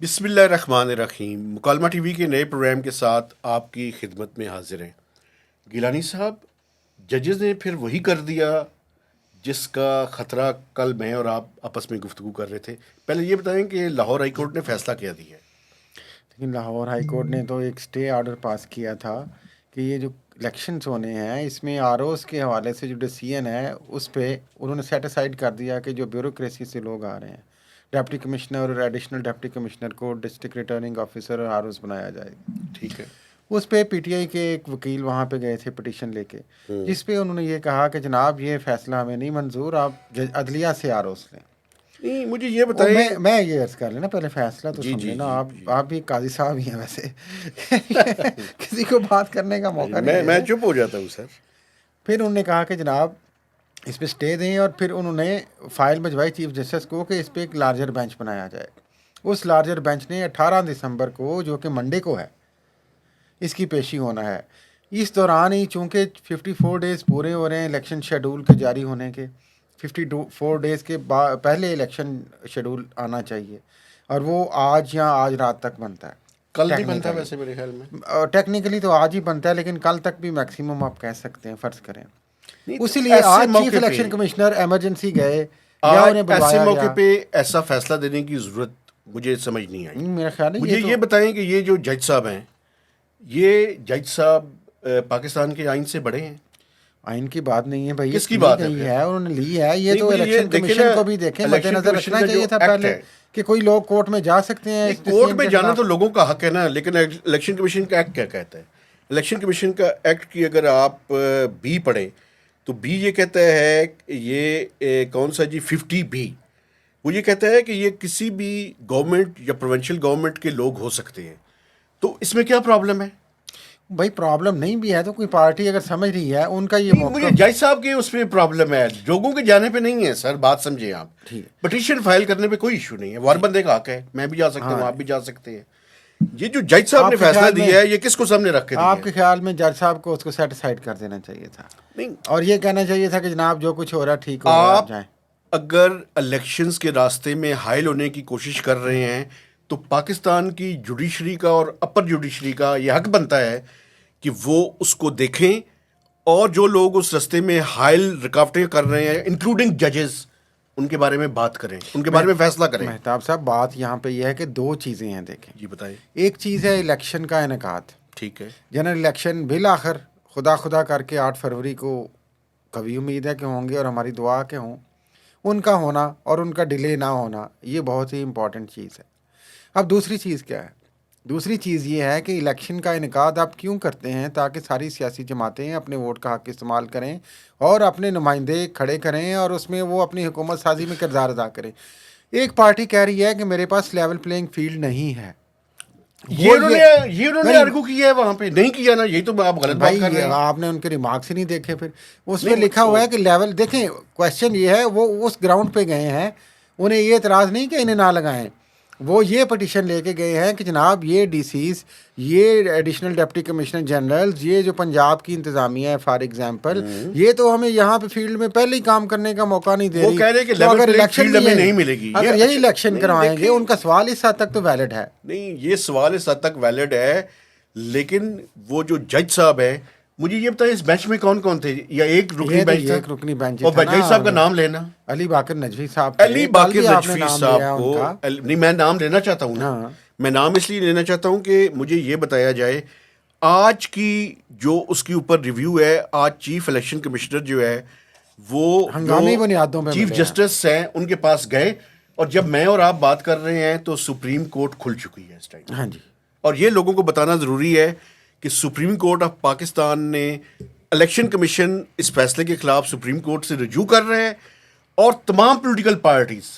بسم اللہ الرحمن الرحیم. مکالمہ ٹی وی کے نئے پروگرام کے ساتھ آپ کی خدمت میں حاضر ہیں. گیلانی صاحب، ججز نے پھر وہی کر دیا جس کا خطرہ کل میں اور آپ آپس میں گفتگو کر رہے تھے. پہلے یہ بتائیں کہ لاہور ہائی کورٹ نے فیصلہ کیا دیا ہے؟ لیکن لاہور ہائی کورٹ نے تو ایک اسٹے آرڈر پاس کیا تھا کہ یہ جو الیکشنز ہونے ہیں اس میں آر اوز کے حوالے سے جو ڈیسیژن ہے اس پہ انہوں نے سیٹ اسائڈ کر دیا کہ جو بیوروکریسی سے لوگ آ رہے ہیں، ڈپٹی کمشنر اور ایڈیشنل ڈپٹی کمشنر کو ڈسٹرکٹ ریٹرننگ آفیسر اور آر اوز بنایا جائے گا. ٹھیک ہے. اس پہ پی ٹی آئی کے ایک وکیل وہاں پہ گئے تھے پٹیشن لے کے، جس پہ انہوں نے یہ کہا کہ جناب یہ فیصلہ ہمیں نہیں منظور، آپ عدلیہ سے آر اوز لیں. نہیں، مجھے یہ بتائیں. میں یہ عرض کر لینا پہلے فیصلہ تو جی سن جی لینا. جی. آپ بھی قاضی صاحب ہی ہیں ویسے کسی کو بات کرنے کا موقع نہیں میں ہے. چپ ہو جاتا ہوں سر. پھر انہوں نے کہا کہ جناب اس پہ سٹے دیں، اور پھر انہوں نے فائل بھجوائی چیف جسٹس کو کہ اس پہ ایک لارجر بینچ بنایا جائے. اس لارجر بینچ نے 18 دسمبر کو، جو کہ منڈے کو ہے، اس کی پیشی ہونا ہے. اس دوران ہی چونکہ 54 ڈیز پورے ہو رہے ہیں الیکشن شیڈول کے جاری ہونے کے، 54 ڈیز کے پہلے الیکشن شیڈول آنا چاہیے، اور وہ آج رات تک بنتا ہے. کل نہیں بنتا ویسے میرے خیال میں. ٹیکنیکلی تو آج ہی بنتا ہے، لیکن کل تک بھی میکسیمم آپ کہہ سکتے ہیں، فرض کریں. نہیں، اسی لیے ایسے آج موقع چیف پہ الیکشن کمشنر ایمرجنسی گئے یا آج انہیں ایسے بلوایا موقع گیا. پہ ایسا فیصلہ دینے کی ضرورت مجھے سمجھ نہیں آئی. میرا خیال ہے مجھے یہ بتائیں کہ یہ جو جج صاحب ہیں، یہ جج صاحب پاکستان کے آئین سے بڑے ہیں؟ آئین کی بات نہیں ہے بھائی، کس کی بات ہے گئی پھر؟ ہے انہوں نے لی ہے. یہ نہیں، تو مجھے یہ الیکشن دیکھیں کمیشن نا، کو بھی دیکھیں، مد الیکشن نظر کمیشن رکھنا کا جو چاہیے تھا ایکٹ پہلے ہے، کہ کوئی لوگ کورٹ میں جا سکتے ہیں اس کورٹ ڈیسیژن میں کے جانا خلاف. تو لوگوں کا حق ہے نا، لیکن الیکشن کمیشن کا ایکٹ کیا کہتا ہے؟ الیکشن کمیشن کا ایکٹ کی اگر آپ بی پڑھیں تو بی یہ کہتا ہے کہ یہ کون سا جی 50B، وہ یہ کہتا ہے کہ یہ کسی بھی گورنمنٹ یا پروونشل گورنمنٹ کے لوگ ہو سکتے ہیں. تو اس میں کیا پرابلم ہے؟ بھائی پرابلم نہیں بھی ہے تو کوئی پارٹی اگر سمجھ رہی ہے ان کا یہ نہیں، مجھے موقف. جج صاحب کے اس پہ پرابلم ہے، لوگوں کے جانے پہ نہیں ہے سر. بات سمجھیں آپ، ٹھیک ہے. پٹیشن فائل کرنے پہ کوئی ایشو نہیں ہے، وار بندے کا حق ہے، میں بھی جا سکتا ہوں، ہاں، آپ بھی جا سکتے ہیں. یہ جو جج صاحب نے آپ کے فیصلہ خیال میں دیا ہے یہ کس کو سامنے رکھ کے دیا آپ ہے؟ کے خیال میں جج صاحب کو اس کو سیٹ اسائڈ کر دینا چاہیے تھا، نہیں، اور یہ کہنا چاہیے تھا کہ جناب جو کچھ ہو رہا ہے ٹھیک ہو رہا ہے، آپ آپ جائیں. اگر الیکشنز کے راستے میں حائل ہونے کی کوشش کر رہے ہیں تو پاکستان کی جوڈیشری کا اور اپر جوڈیشری کا یہ حق بنتا ہے کہ وہ اس کو دیکھیں، اور جو لوگ اس راستے میں حائل رکاوٹیں کر رہے ہیں انکلوڈنگ ججز، ان کے بارے میں بات کریں، ان کے بارے میں فیصلہ کریں. مہتاب صاحب بات یہاں پہ یہ ہے کہ دو چیزیں ہیں. دیکھیں، جی بتائیں. ایک چیز ہے الیکشن کا انعقاد. ٹھیک ہے. جنرل الیکشن بالآخر خدا کر کے 8 فروری کو کبھی امید ہے کہ ہوں گے، اور ہماری دعا کہ ہوں. ان کا ہونا اور ان کا ڈیلے نہ ہونا یہ بہت ہی امپورٹنٹ چیز ہے. اب دوسری چیز کیا ہے؟ دوسری چیز یہ ہے کہ الیکشن کا انعقاد آپ کیوں کرتے ہیں؟ تاکہ ساری سیاسی جماعتیں اپنے ووٹ کا حق استعمال کریں اور اپنے نمائندے کھڑے کریں، اور اس میں وہ اپنی حکومت سازی میں کردار ادا کریں. ایک پارٹی کہہ رہی ہے کہ میرے پاس لیول پلینگ فیلڈ نہیں ہے. یہ انہوں نے ارگو کیا ہے وہاں پہ، نہیں کیا نا، یہی تو آپ غلط بات کر رہے ہیں. آپ نے ان کے ریمارکس ہی نہیں دیکھے. پھر اس میں لکھا ہوا ہے کہ لیول دیکھیں. کوشچن یہ ہے، وہ اس گراؤنڈ پہ گئے ہیں، انہیں یہ اعتراض نہیں کہ انہیں نہ لگائیں. وہ یہ پٹیشن لے کے گئے ہیں کہ جناب یہ ڈی سیز، یہ ایڈیشنل ڈپٹی کمشنر جنرلز، یہ جو پنجاب کی انتظامیہ ہے فار ایگزامپل، یہ تو ہمیں یہاں پہ فیلڈ میں پہلے ہی کام کرنے کا موقع نہیں دے رہی. وہ کہہ رہے کہ تو اگر لیول الیکشن فیلڈ ہمیں نہیں ملے گی، اگر یہی الیکشن کروائیں گے، ان کا سوال اس حد تک تو ویلڈ ہے. نہیں، یہ سوال اس حد تک ویلڈ ہے، لیکن وہ جو جج صاحب ہے، مجھے یہ بتائیں اس بینچ میں کون کون تھے؟ یا ایک رکنی بینچ تھا؟ ایک رکنی بینچ اور تھا جج صاحب کا نام لینا علی باقر نجوی صاحب علی باقر نجوی صاحب کو. نہیں، میں نام لینا چاہتا ہوں نا. میں نام اس لیے لینا چاہتا ہوں کہ مجھے یہ بتایا جائے آج کی جو اس کے اوپر ریویو ہے. آج چیف الیکشن کمشنر جو ہے وہ ہنگامی بنیادوں پہ چیف جسٹس ہیں ان کے پاس گئے، اور جب میں اور آپ بات کر رہے ہیں تو سپریم کورٹ کھل چکی ہے اس ٹائم. ہاں جی. اور یہ لوگوں کو بتانا ضروری ہے کہ سپریم کورٹ آف پاکستان نے الیکشن کمیشن اس فیصلے کے خلاف سپریم کورٹ سے رجوع کر رہے ہیں، اور تمام پولیٹیکل پارٹیز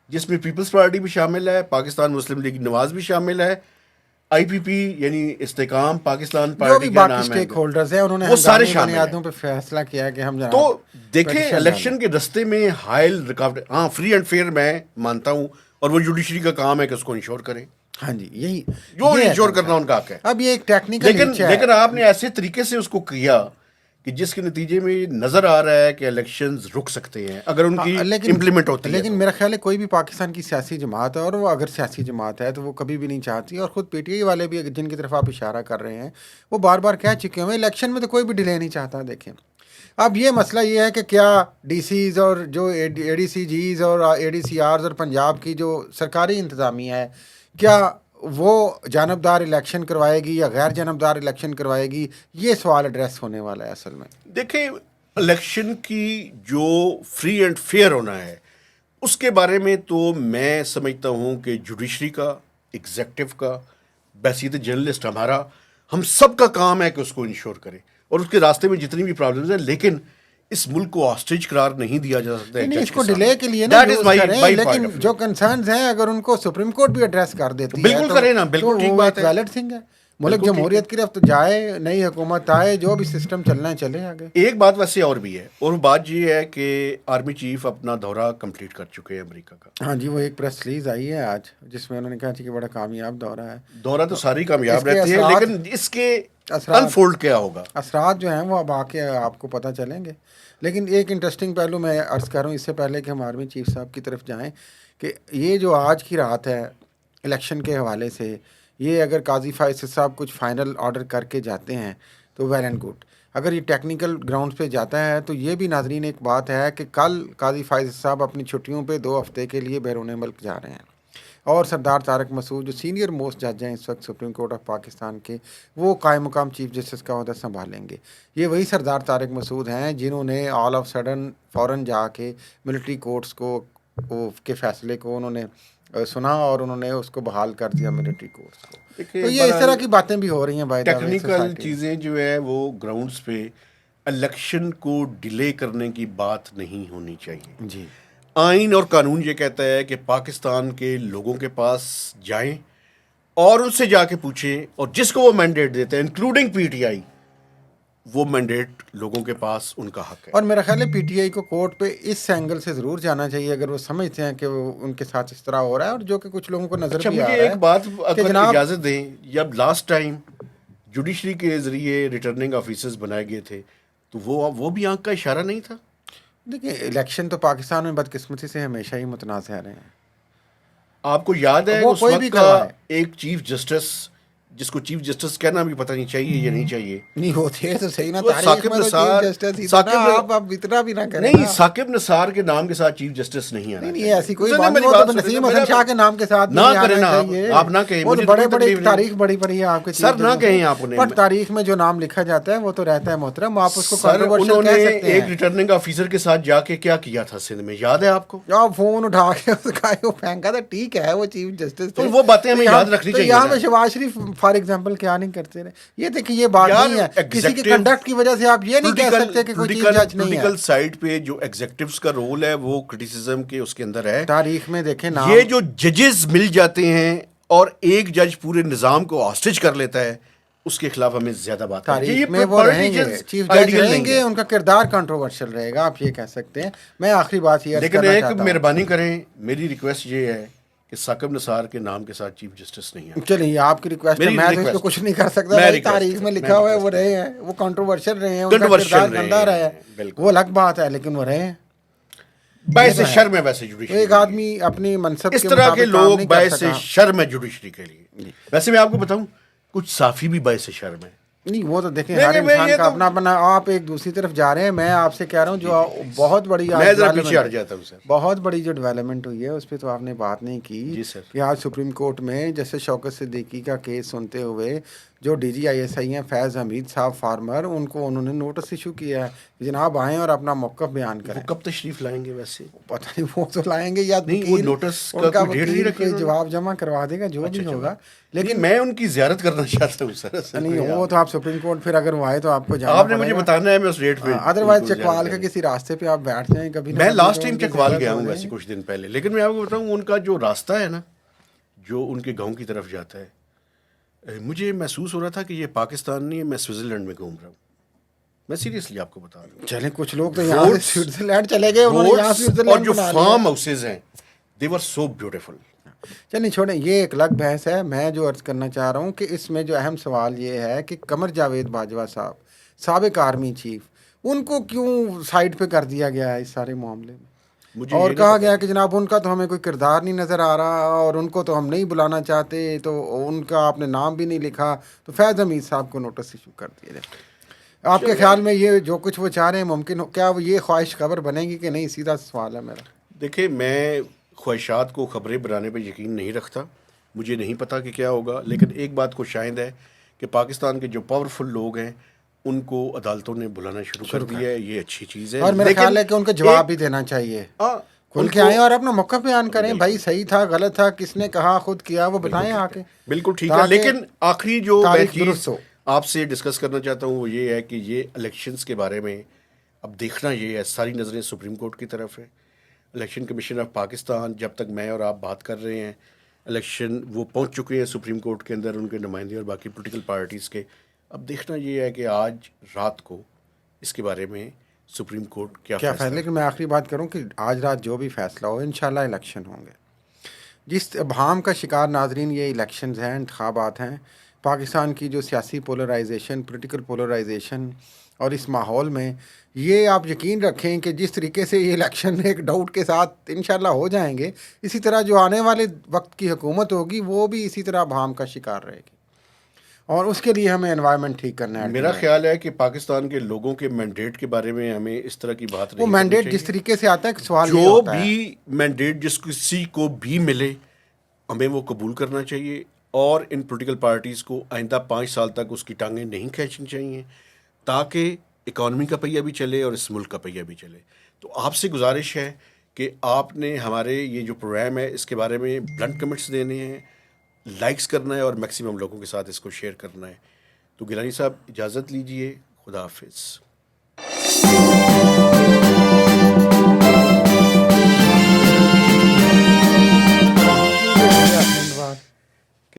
جس میں پیپلز پارٹی بھی شامل ہے، پاکستان مسلم لیگ نواز بھی شامل ہے، آئی پی پی یعنی استحکام پاکستان جو پارٹی بھی کا باقی نام ہے، اسٹیک ہولڈرز ہیں انہوں نے وہ سارے ہنگامی شامل بنیادوں ہیں. پہ فیصلہ کیا ہے کہ ہم تو جناب دیکھیں الیکشن کے رستے میں حائل رکاوٹ، ہاں فری اینڈ فیئر میں مانتا ہوں، اور وہ جوڈیشری کا کام ہے کہ اس کو انشور کریں. ہاں جی، یہی جو انشور کرنا ان کا حق ہے. اب یہ ایک ٹیکنیکل لیکن آپ نے ایسے طریقے سے اس کو کیا کہ جس کے نتیجے میں نظر آ رہا ہے کہ الیکشنز رک سکتے ہیں اگر ان کی امپلیمنٹ ہوتی ہے. لیکن میرا خیال ہے کوئی بھی پاکستان کی سیاسی جماعت ہے، اور وہ اگر سیاسی جماعت ہے تو وہ کبھی بھی نہیں چاہتی، اور خود پی ٹی آئی والے بھی جن کی طرف آپ اشارہ کر رہے ہیں وہ بار بار کہہ چکے ہیں الیکشن میں تو کوئی بھی ڈیلے نہیں چاہتا. دیکھیں اب یہ مسئلہ یہ ہے کہ کیا ڈی سیز اور جو اے ڈی سی جیز اور اے ڈی سی آرز اور پنجاب کی جو سرکاری انتظامیہ ہے، کیا وہ جانبدار الیکشن کروائے گی یا غیر جانبدار الیکشن کروائے گی؟ یہ سوال ایڈریس ہونے والا ہے اصل میں. دیکھیں الیکشن کی جو فری اینڈ فیئر ہونا ہے اس کے بارے میں تو میں سمجھتا ہوں کہ جوڈیشری کا، ایگزیکٹو کا، بحیثیت جرنلسٹ ہم سب کا کام ہے کہ اس کو انشور کرے، اور اس کے راستے میں جتنی بھی پرابلمز ہیں، لیکن اس ملک کو ہاسٹیج قرار نہیں دیا جا سکتا ہے. نہیں اس کو ڈیلے کے لیے نا یوز کریں، لیکن جو کنسرنز ہیں اگر ان کو سپریم کورٹ بھی ایڈریس کر دیتی ہے بالکل کریں نا، بالکل ٹھیک بات ہے، ویلڈ تھنگ ہے. ملک جمہوریت کی طرف جائے، نئی حکومت آئے، جو بھی سسٹم چلنا ہے چلے آگے. ایک بات ویسے اور بھی ہے، اور بات یہ ہے کہ آرمی چیف اپنا دورہ کمپلیٹ کر چکے ہیں امریکہ کا. ہاں جی، وہ ایک پریس ریلیز آئی ہے آج جس میں انہوں نے کہا کہ بڑا کامیاب دورہ ہے. دورہ تو ساری کامیاب رہتی ہے، لیکن اس کے انفولڈ کیا ہوگا، اثرات جو ہیں وہ اب آ کے آپ کو پتہ چلیں گے. لیکن ایک انٹرسٹنگ پہلو میں عرض کر رہا ہوں اس سے پہلے کہ ہم آرمی چیف صاحب کی طرف جائیں، کہ یہ جو آج کی رات ہے الیکشن کے حوالے سے، یہ اگر قاضی فائز صاحب کچھ فائنل آرڈر کر کے جاتے ہیں تو ویل اینڈ گڈ. اگر یہ ٹیکنیکل گراؤنڈز پہ جاتا ہے تو یہ بھی ناظرین ایک بات ہے کہ کل قاضی فائز صاحب اپنی چھٹیوں پہ 2 ہفتے کے لیے بیرون ملک جا رہے ہیں، اور سردار طارق مسعود جو سینئر موسٹ جج ہیں اس وقت سپریم کورٹ آف پاکستان کے، وہ قائم مقام چیف جسٹس کا عہدہ سنبھالیں گے. یہ وہی سردار طارق مسعود ہیں جنہوں نے آل آف سڈن فوراً جا کے ملٹری کورٹس کو کے فیصلے کو انہوں نے سنا اور انہوں نے اس کو بحال کر دیا ملٹری کورٹس کو. تو یہ اس طرح کی باتیں بھی ہو رہی ہیں بائی دا وے. ٹیکنیکل چیزیں جو ہے وہ گراؤنڈز پہ الیکشن کو ڈیلے کرنے کی بات نہیں ہونی چاہیے. جی، آئین اور قانون یہ کہتا ہے کہ پاکستان کے لوگوں کے پاس جائیں اور ان سے جا کے پوچھیں، اور جس کو وہ مینڈیٹ دیتے ہیں انکلوڈنگ پی ٹی آئی، وہ مینڈیٹ لوگوں کے پاس ان کا حق ہے. اور میرا خیال ہے پی ٹی آئی کو کورٹ پہ اس اینگل سے ضرور جانا چاہیے اگر وہ سمجھتے ہیں کہ وہ ان کے ساتھ اس طرح ہو رہا ہے، اور جو کہ کچھ لوگوں کو نظر بھی آ رہا ہے. مجھے ایک بات اگر اجازت دیں، جب لاسٹ ٹائم جوڈیشری کے ذریعے ریٹرننگ آفیسرز بنائے گئے تھے تو وہ بھی آنکھ کا اشارہ نہیں تھا. دیکھیں الیکشن تو پاکستان میں بدقسمتی سے ہمیشہ ہی متنازع رہے ہیں. آپ کو یاد ہے اس وقت کا ایک چیف جسٹس جس کو چیف جسٹس کہنا بھی پتہ نہیں چاہیے یا نہیں چاہیے، نہیں ہوتے تو صحیح نا، تاریخ میں چیف جسٹس آپ اتنا بھی نہ کریں. نہیں، ثاقب نثار کے نام کے ساتھ چیف جسٹس نہیں آنا. نہیں ایسی کوئی بات نہیں، وہ نسیم حسن شاہ کے نام کے ساتھ نہ کریں نا، آپ نہ کہیں. وہ بڑے بڑے تاریخ بڑی پڑی ہے آپ کے سر، نہ کہیں آپ نے، پر تاریخ میں جو نام لکھا جاتا ہے وہ تو رہتا ہے محترم. آپ اس کو کنٹروورشل کہہ سکتے ہیں. ایک ریٹرننگ آفیسر کے ساتھ جا کے کیا کیا تھا سندھ میں، یاد ہے آپ کو؟ آپ فون اٹھا کے اس کا وہ پھینکا تھا. ٹھیک ہے وہ چیف جسٹس تو وہ باتیں ہمیں یاد رکھنی چاہیے. یہاں پہ شہباز شریف فار ایگزامپل کیا نہیں کرتے رہے. یہ دیکھیں یہ بات نہیں ہے کسی کے کنڈکٹ کی وجہ سے آپ یہ نہیں کہہ سکتے کہ کوئی چیف جج نہیں ہے. پولیٹیکل سائڈ پہ جو ایگزیکٹوز کا رول ہے وہ کرٹیسزم کے اس کے اندر ہے. تاریخ میں دیکھیں نا، یہ جو ججز مل جاتے ہیں اور ایک جج پورے نظام کو ہاسٹیج کر لیتا ہے، اس کے خلاف ہمیں زیادہ بات کرنی چاہیے. تاریخ میں وہ رہیں گے، چیف جج رہیں گے، ان کا کردار کنٹروورشل رہے گا، آپ یہ کہہ سکتے ہیں. میں آخری بات یہ لیکن ایک مہربانی کریں، میری ریکویسٹ یہ ہے کہ ثاقب نثار کے نام کے ساتھ چیف جسٹس نہیں ہے. چلیے آپ کی ریکویسٹ ہے، میں اس پہ کچھ نہیں کر سکتا. تاریخ میں لکھا ہوا ہے وہ رہے ہیں، وہ کنٹروورشل رہے ہیں، ان کا کردار گندا رہا ہے، وہ الگ بات ہے، لیکن وہ رہے ہیں. باعث شرم ہے ویسے جوڈیشری، ایک آدمی اپنی منصب اس طرح کے لوگ باعث شرم ہے جوڈیشری کے لیے. ویسے میں آپ کو بتاؤں کچھ صافی بھی باعث شرم ہے. نہیں وہ تو دیکھیں ہر انسان کا اپنا اپنا. آپ ایک دوسری طرف جا رہے ہیں، میں آپ سے کہہ رہا ہوں جو بہت بڑی بہت بڑی جو ڈیولپمنٹ ہوئی ہے اس پہ تو آپ نے بات نہیں کی کہ آج سپریم کورٹ میں جیسے شوکت صدیقی کا کیس سنتے ہوئے جو D G I S I ہیں فیض حمید صاحب فارمر، ان کو انہوں نے نوٹس ایشو کیا ہے کہ جناب آئیں اور اپنا موقف بیان کریں. کب تشریف لائیں گے؟ ویسے پتہ نہیں، وہ تو لائیں گے یا ان کا وکیل جواب جمع کروا دے گا جو بھی ہوگا. لیکن میں ان کی زیارت کرنا چاہتا ہوں سر. نہیں وہ تو آپ سپریم کورٹ پھر اگر وہ آئے تو آپ کو جانا، آپ نے مجھے بتانا ہے، میں اس ریٹ پہ. ادروائز چکوال کا کسی راستے پہ آپ بیٹھ جائیں کبھی. میں لاسٹ ٹائم چکوال گیا ہوں ویسے کچھ دن پہلے، لیکن میں آپ کو بتاؤں ان کا جو راستہ ہے نا جو ان کے گاؤں کی طرف جاتا ہے، مجھے محسوس ہو رہا تھا کہ یہ پاکستان نہیں ہے، میں سوئٹزرلینڈ میں گھوم رہا ہوں. میں سیریسلی آپ کو بتا رہا ہوں. چلیں کچھ لوگ تو یہاں سے سوئٹزرلینڈ چلے گئے، انہوں نے یہاں سوئٹزرلینڈ اور جو فارم ہاؤسز ہیں they were so beautiful. چلیے چھوڑیں، یہ ایک الگ بحث ہے. میں جو عرض کرنا چاہ رہا ہوں کہ اس میں جو اہم سوال یہ ہے کہ قمر جاوید باجوہ صاحب، سابق آرمی چیف، ان کو کیوں سائڈ پہ کر دیا گیا ہے اس سارے معاملے میں؟ مجھے اور یہ نہیں کہا پتا گیا کہ جناب ان کا تو ہمیں کوئی کردار نہیں نظر آ رہا اور ان کو تو ہم نہیں بلانا چاہتے، تو ان کا آپ نے نام بھی نہیں لکھا، تو فیض حمید صاحب کو نوٹس ایشو کر دیا جائے۔ آپ کے چلیں۔ خیال میں یہ جو کچھ وہ چاہ رہے ہیں ممکن ہو کیا یہ خواہش خبر بنے گی کہ نہیں؟ سیدھا سوال ہے میرا۔ دیکھیں، میں خواہشات کو خبریں بنانے پہ یقین نہیں رکھتا، مجھے نہیں پتا کہ کیا ہوگا، لیکن ایک بات کو شاہد ہے کہ پاکستان کے جو پاورفل لوگ ہیں ان کو عدالتوں نے بلانا شروع کر دیا ہے، یہ اچھی چیز ہے، اور میرا لیکن خیال ہے کہ ان کو جواب ایک بھی دینا چاہیے، ان کھل کے کو آئیں اور اپنا موقع بیان کریں، بھائی بالکل صحیح تھا غلط تھا، کس نے کہا خود کیا، وہ بالکل بتائیں آ ٹھیک کے، ہے، بالکل ٹھیک ہے، تاکہ لیکن آخری جو میں تاریخ چیز درست ہو۔ آپ سے ڈسکس کرنا چاہتا ہوں وہ یہ ہے کہ یہ الیکشنز کے بارے میں اب دیکھنا یہ ہے، ساری نظریں سپریم کورٹ کی طرف ہے۔ الیکشن کمیشن آف پاکستان، جب تک میں اور آپ بات کر رہے ہیں الیکشن وہ پہنچ چکے ہیں سپریم کورٹ کے اندر، ان کے نمائندے اور باقی پولیٹیکل پارٹیز کے۔ اب دیکھنا یہ ہے کہ آج رات کو اس کے بارے میں سپریم کورٹ کیا کیا فیصلہ فیصلہ، لیکن میں آخری بات کروں کہ آج رات جو بھی فیصلہ ہو انشاءاللہ الیکشن ہوں گے۔ جس ابہام کا شکار ناظرین یہ الیکشنز ہیں، انتخابات ہیں، پاکستان کی جو سیاسی پولرائزیشن، پولیٹیکل پولرائزیشن، اور اس ماحول میں یہ آپ یقین رکھیں کہ جس طریقے سے یہ الیکشن ایک ڈاؤٹ کے ساتھ انشاءاللہ ہو جائیں گے، اسی طرح جو آنے والے وقت کی حکومت ہوگی وہ بھی اسی طرح ابہام کا شکار رہے گی، اور اس کے لیے ہمیں انوائرمنٹ ٹھیک کرنا ہے میرا ultimately۔ خیال ہے کہ پاکستان کے لوگوں کے مینڈیٹ کے بارے میں ہمیں اس طرح کی بات وہ نہیں کرنی مینڈیٹ جس چاہیے۔ طریقے سے آتا ہے کہ سوال یہ جو ہوتا ہے، بھی مینڈیٹ جس کسی کو بھی ملے ہمیں وہ قبول کرنا چاہیے، اور ان پولیٹیکل پارٹیز کو آئندہ 5 سال تک اس کی ٹانگیں نہیں کھینچنی چاہیے، تاکہ اکانومی کا پہیہ بھی چلے اور اس ملک کا پہیہ بھی چلے۔ تو آپ سے گزارش ہے کہ آپ نے ہمارے یہ جو پروگرام ہے اس کے بارے میں بلنٹ کمنٹس دینے ہیں، لائکس کرنا ہے اور میکسیمم لوگوں کے ساتھ اس کو شیئر کرنا ہے۔ تو گیلانی صاحب اجازت لیجئے، خدا حافظ۔